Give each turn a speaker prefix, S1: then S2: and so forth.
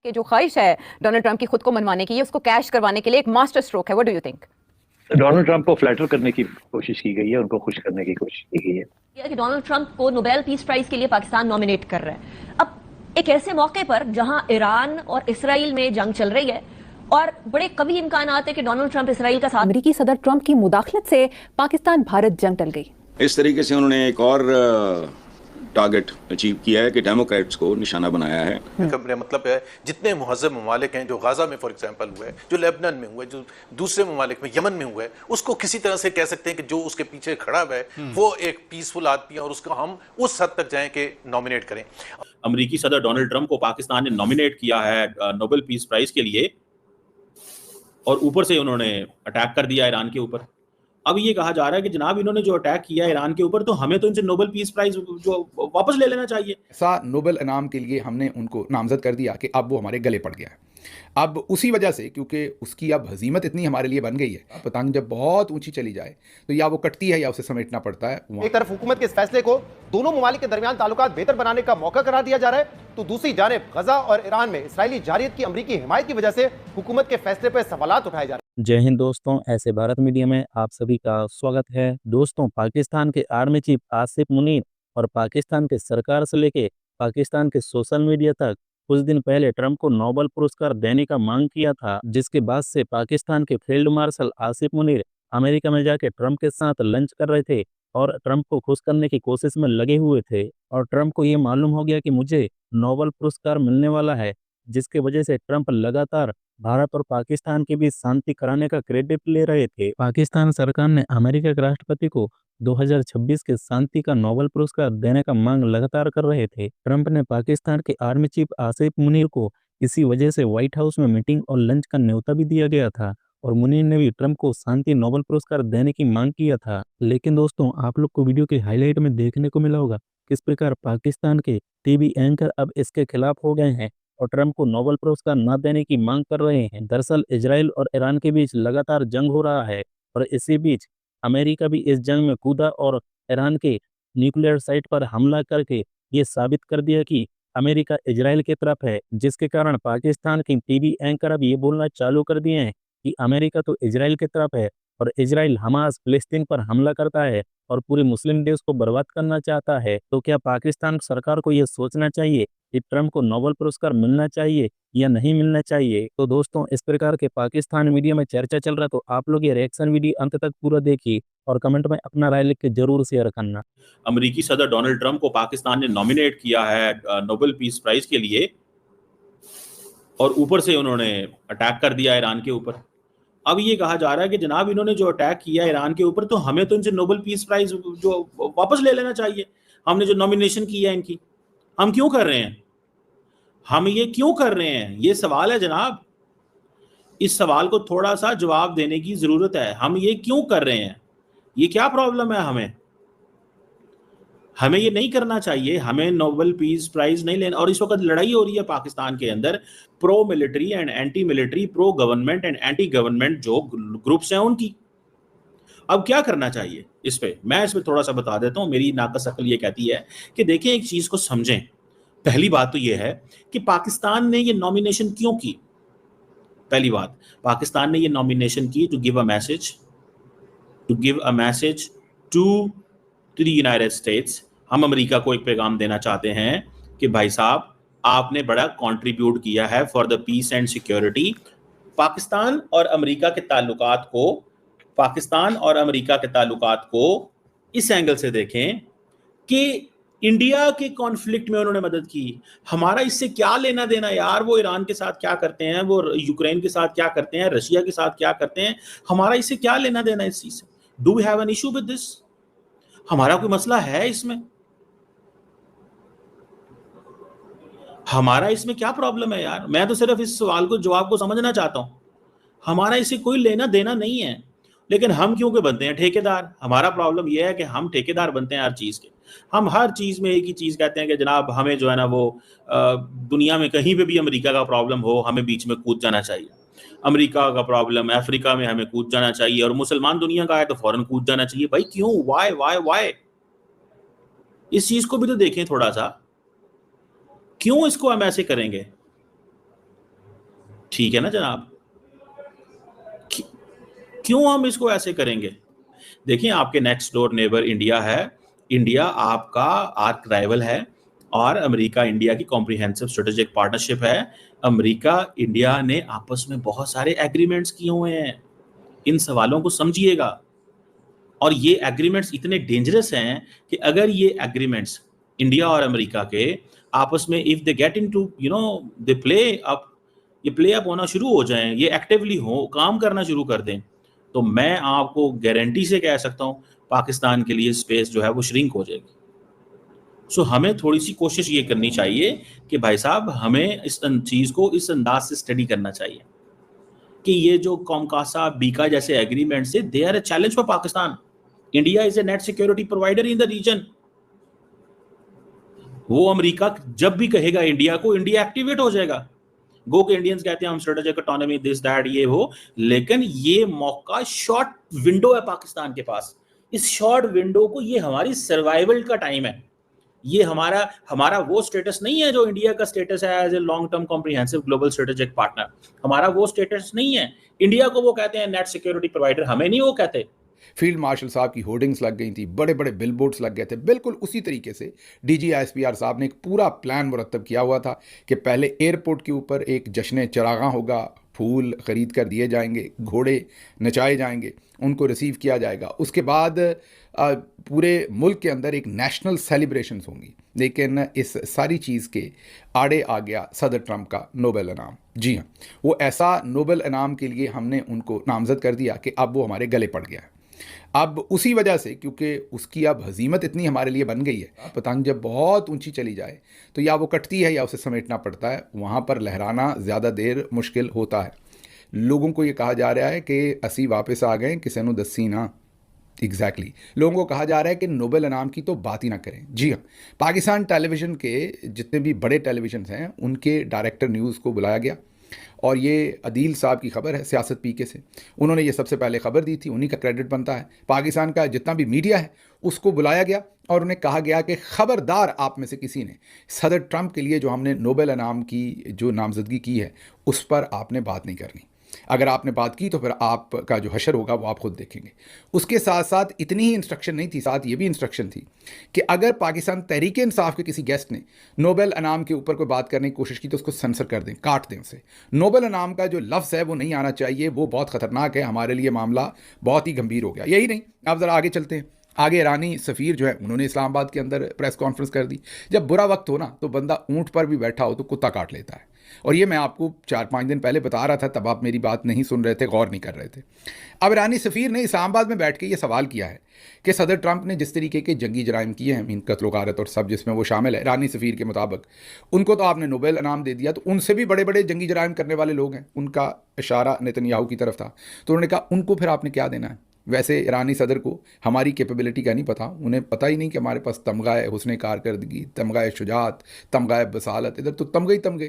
S1: कि जो ख्वाहिश है डोनाल्ड ट्रंप की खुद को मनवाने की, ये उसको कैश करवाने के लिए एक मास्टर स्ट्रोक है। What do you think?
S2: Donald Trump को फ्लैटर करने की कोशिश की गई है, उनको खुश करने की कोशिश की गई है
S3: कि डोनाल्ड ट्रंप को नोबेल पीस प्राइज के लिए पाकिस्तान नॉमिनेट कर रहा है। अब एक ऐसे मौके पर जहां ईरान और इसराइल में जंग चल रही है और बड़े कभी इम्कानात है कि डोनाल्ड ट्रंप इसराइल का साथ।
S1: अमेरिकी सदर ट्रंप की मुदाखलत से पाकिस्तान भारत जंग टल गई।
S4: इस तरीके से उन्होंने एक और टारगेट अचीव किया है कि डेमोक्रेट्स को निशाना बनाया है।
S5: मेरा मतलब है जितने मुहज़्ज़ब ममालिक हैं, जो गाजा में फॉर एग्जांपल हुए, जो लेबनान में हुए, जो दूसरे ममालिक में यमन में हुए, उसको किसी तरह से कह सकते हैं कि जो उसके पीछे खड़ा है वो एक पीसफुल आदमी है और उसको हम उस हद तक जाएं कि नॉमिनेट करें।
S6: अमेरिकी सदर डोनाल्ड ट्रंप को पाकिस्तान ने नॉमिनेट किया है नोबेल पीस प्राइज के लिए, और ऊपर से उन्होंने अटैक कर दिया ईरान के ऊपर। अब ये कहा जा रहा है कि जनाब इन्होंने जो अटैक किया ईरान के ऊपर, तो हमें तो इनसे नोबेल पीस प्राइज जो वापस ले लेना चाहिए।
S7: ऐसा नोबेल इनाम के लिए हमने उनको नामजद कर दिया कि अब वो हमारे गले पड़ गया है। अब उसी वजह से, क्योंकि उसकी अब हजीमत इतनी हमारे लिए बन गई है, पतंग जब बहुत ऊंची चली जाए तो या वो कटती है या उसे समेटना पड़ता है।
S8: एक तरफ हुकूमत के इस फैसले को दोनों ममालिक के दरमियान ताल्लुकात बेहतर बनाने का मौका करार दिया जा रहा है, तो दूसरी जानिब गजा और ईरान में इसराइली जारियत की अमरीकी हिमायत की वजह से हुकूमत के फैसले पर सवालात उठाए जा रहे हैं।
S9: जय हिंद दोस्तों, ऐसे भारत मीडिया में आप सभी का स्वागत है। दोस्तों, पाकिस्तान के आर्मी चीफ आसिफ मुनीर और पाकिस्तान के सरकार से लेके पाकिस्तान के सोशल मीडिया तक कुछ दिन पहले ट्रंप को नोबेल पुरस्कार देने का मांग किया था, जिसके बाद से पाकिस्तान के field marshal Asif Munir America में जाके ट्रंप के साथ लंच कर रहे थे और ट्रंप को खुश करने की कोशिश में लगे हुए थे। और ट्रंप को ये मालूम हो गया कि मुझे नोबेल पुरस्कार मिलने वाला है, जिसके वजह से ट्रंप लगातार भारत और पाकिस्तान के बीच शांति कराने का क्रेडिट ले रहे थे। पाकिस्तान सरकार ने अमेरिका के राष्ट्रपति को 2026 के शांति का नोबेल पुरस्कार देने का मांग लगातार कर रहे थे। ट्रंप ने पाकिस्तान के आर्मी चीफ आसिफ मुनीर को इसी वजह से व्हाइट हाउस में मीटिंग और लंच का न्योता भी दिया गया था, और मुनीर ने भी ट्रंप को शांति नोबेल पुरस्कार देने की मांग किया था। लेकिन दोस्तों, आप लोग को वीडियो के हाईलाइट में देखने को मिला होगा किस प्रकार पाकिस्तान के टीवी एंकर अब इसके खिलाफ हो गए हैं और ट्रंप को नोबेल पुरस्कार न देने की मांग कर रहे हैं। दरअसल इजराइल और ईरान के बीच लगातार जंग हो रहा है, और इसी बीच अमेरिका भी इस जंग में कूदा और ईरान के न्यूक्लियर साइट पर हमला करके ये साबित कर दिया कि अमेरिका इजराइल की तरफ है, जिसके कारण पाकिस्तान के टीवी एंकर अब ये बोलना चालू कर दिए हैं कि अमेरिका तो इजराइल की तरफ है और इजराइल हमास फिलिस्तीन पर हमला करता है और पूरे मुस्लिम देश को बर्बाद करना चाहता है। तो क्या पाकिस्तान सरकार को यह सोचना चाहिए कि ट्रंप को नोबेल पुरस्कार मिलना चाहिए या नहीं मिलना चाहिए? तो दोस्तों, इस प्रकार के पाकिस्तान मीडिया में चर्चा चल रहा है, तो आप लोग ये रिएक्शन वीडियो अंत तक पूरा देखिए और कमेंट में अपना राय लिख के जरूर शेयर करना।
S6: अमेरिकी सदर डोनाल्ड ट्रंप को पाकिस्तान ने नॉमिनेट किया है नोबेल पीस प्राइज के लिए, और ऊपर से उन्होंने अटैक कर दिया ईरान के ऊपर। अब ये कहा जा रहा है कि जनाब इन्होंने जो अटैक किया ईरान के ऊपर, तो हमें तो इनसे नोबेल पीस प्राइज जो वापस ले लेना चाहिए। हमने जो नॉमिनेशन की है इनकी, हम क्यों कर रहे हैं? हम ये क्यों कर रहे हैं? ये सवाल है जनाब। इस सवाल को थोड़ा सा जवाब देने की जरूरत है। हम ये क्यों कर रहे हैं? ये क्या प्रॉब्लम है? हमें ये नहीं करना चाहिए। हमें नोबेल पीस प्राइज नहीं लेना। और इस वक्त लड़ाई हो रही है पाकिस्तान के अंदर, pro military and anti military, pro government and anti government जो ग्रुप्स हैं उनकी। अब क्या करना चाहिए इस पे? मैं इस पे थोड़ा सा बता देता हूं। मेरी नाकस अकल ये कहती है कि देखें, एक चीज को समझें। पहली बात तो ये है कि पाकिस्तान ने ये नॉमिनेशन क्यों की। पहली बात, पाकिस्तान ने ये नॉमिनेशन की to give a message to the United States. हम अमेरिका को एक पैगाम देना चाहते हैं कि भाई साहब, आपने बड़ा कंट्रीब्यूट किया है for the peace and security. Pakistan और अमेरिका के ताल्लुकात को इस एंगल से देखें कि इंडिया के कॉन्फ्लिक्ट में उन्होंने मदद की। हमारा इससे क्या लेना देना यार? वो ईरान के साथ क्या करते हैं, वो यूक्रेन के साथ क्या करते हैं, रशिया के साथ क्या करते हैं, हमारा इससे क्या लेना देना इस चीज से? Do we have an issue with this? हमारा कोई मसला है इसमें? हमारा इसमें क्या प्रॉब्लम है यार? मैं तो सिर्फ इस सवाल को, जवाब को समझना चाहता हूं। हमारा इससे कोई लेना देना नहीं है, लेकिन हम क्यों के बनते हैं ठेकेदार? हमारा प्रॉब्लम यह है कि हम ठेकेदार बनते हैं हर चीज के। हम हर चीज में एक ही चीज कहते हैं कि जनाब हमें जो है ना वो दुनिया में कहीं पे भी अमेरिका का प्रॉब्लम हो, हमें बीच में कूद जाना चाहिए। अमेरिका का प्रॉब्लम अफ्रीका में, हमें कूद जाना चाहिए, और मुसलमान दुनिया का है तो फौरन कूद जाना चाहिए। भाई क्यों? वाई? इस चीज को भी तो देखें थोड़ा सा। क्यों इसको हम ऐसे करेंगे? ठीक है ना जनाब? क्यों हम इसको ऐसे करेंगे? देखिए, आपके नेक्स्ट डोर नेबर इंडिया है। इंडिया आपका आर्क राइवल है और अमेरिका इंडिया की कॉम्प्रिहेंसिव स्ट्रेटेजिक पार्टनरशिप है। अमेरिका इंडिया ने आपस में बहुत सारे एग्रीमेंट्स किए हुए हैं। इन सवालों को समझिएगा। और ये एग्रीमेंट्स इतने डेंजरस हैं कि अगर ये एग्रीमेंट्स इंडिया और अमेरिका के आपस में if they get into they play up होना शुरू हो जाएं, ये एक्टिवली हो काम करना शुरू कर दें, तो मैं आपको गारंटी से कह सकता हूं पाकिस्तान के लिए स्पेस जो है वो श्रिंक हो जाएगी। सो हमें थोड़ी सी कोशिश ये करनी चाहिए कि भाई साहब हमें इस चीज को इस अंदाज से स्टडी करना चाहिए कि ये जो कॉमकासा बीका जैसे एग्रीमेंट से they are a challenge for Pakistan. India is a net security provider in the region. वो अमेरिका जब भी कहेगा इंडिया को, इंडिया एक्टिवेट हो जाएगा। गो के इंडियंस कहते हैं हम स्ट्रेटेजिक ऑटोनॉमी दिस दैट ये वो, लेकिन ये मौका शॉर्ट विंडो है पाकिस्तान के पास। इस शॉर्ट विंडो को, ये हमारी सर्वाइवल का टाइम है। ये हमारा वो स्टेटस नहीं है जो इंडिया का स्टेटस है as a long term comprehensive global strategic partner. हमारा वो स्टेटस नहीं है। इंडिया को वो कहते हैं नेट सिक्योरिटी प्रोवाइडर, हमें नहीं वो कहते।
S7: फील्ड मार्शल साहब की होर्डिंग्स लग गई थी, बड़े बड़े बिलबोर्ड्स लग गए थे। बिल्कुल उसी तरीके से डीजी ISPR साहब ने एक पूरा प्लान मुरतब किया हुआ था कि पहले एयरपोर्ट के ऊपर एक जश्न चरागा होगा, फूल ख़रीद कर दिए जाएंगे, घोड़े नचाए जाएंगे, उनको रिसीव किया जाएगा। उसके बाद पूरे मुल्क के अंदर एक नेशनल सेलिब्रेशंस होंगी। लेकिन इस सारी चीज़ के आड़े आ गया सदर ट्रंप का नोबेल इनाम। जी हाँ, वो ऐसा नोबेल इनाम के लिए हमने उनको नामज़द कर दिया कि अब वो हमारे गले पड़ गया है। अब उसी वजह से, क्योंकि उसकी अब हजीमत इतनी हमारे लिए बन गई है, पतंग जब बहुत ऊंची चली जाए तो या वो कटती है या उसे समेटना पड़ता है। वहाँ पर लहराना ज़्यादा देर मुश्किल होता है। लोगों को ये कहा जा रहा है कि असी वापस आ गए किसी ने दसी ना। एग्जैक्टली लोगों को कहा जा रहा है कि नोबेल इनाम की तो बात ही ना करें। जी हाँ, पाकिस्तान टेलीविज़न के जितने भी बड़े टेलीविज़न हैं उनके डायरेक्टर न्यूज़ को बुलाया गया और ये अदील साहब की खबर है सियासत पीके से। उन्होंने ये सबसे पहले खबर दी थी, उन्हीं का क्रेडिट बनता है। पाकिस्तान का जितना भी मीडिया है उसको बुलाया गया और उन्हें कहा गया कि ख़बरदार आप में से किसी ने सदर ट्रंप के लिए जो हमने नोबेल इनाम की जो नामजदगी की है उस पर आपने बात नहीं करनी। अगर आपने बात की तो फिर आपका जो हशर होगा वो आप खुद देखेंगे। उसके साथ साथ इतनी ही इंस्ट्रक्शन नहीं थी, साथ ये भी इंस्ट्रक्शन थी कि अगर पाकिस्तान तहरीक इंसाफ के किसी गेस्ट ने नोबेल इनाम के ऊपर कोई बात करने की कोशिश की तो उसको सेंसर कर दें, काट दें उसे। नोबेल इनाम का जो लफ्ज़ है वो नहीं आना चाहिए, वो बहुत ख़तरनाक है, हमारे लिए मामला बहुत ही गंभीर हो गया। यही नहीं, आप ज़रा आगे चलते हैं। आगे ईरानी सफ़ीर जो है उन्होंने इस्लामाबाद के अंदर प्रेस कॉन्फ्रेंस कर दी। जब बुरा वक्त हो ना तो बंदा ऊँट पर भी बैठा हो तो कुत्ता काट लेता है। और ये मैं आपको 4-5 दिन पहले बता रहा था, तब आप मेरी बात नहीं सुन रहे थे, गौर नहीं कर रहे थे। अब ईरानी सफ़ीर ने इस्लामाबाद में बैठ के ये सवाल किया है कि सदर ट्रंप ने जिस तरीके के जंगी जराइम किए हैं, मीन कत्ल गारत और सब जिसमें वो शामिल है, ईरानी सफ़ीर के मुताबिक उनको तो आपने नोबेल इनाम दे दिया, तो उनसे भी बड़े बड़े जंगी जराइम करने वाले लोग हैं। उनका इशारा नेतन्याहू की तरफ था। तो उन्होंने कहा उनको फिर आपने क्या देना है। वैसे ईरानी सदर को हमारी कैपेबिलिटी का नहीं पता, उन्हें पता ही नहीं कि हमारे पास तमगा हुस्न कारकर्दगी, तमगा शुजात, तमगा बसालत, इधर तो तमगा ही तमगे।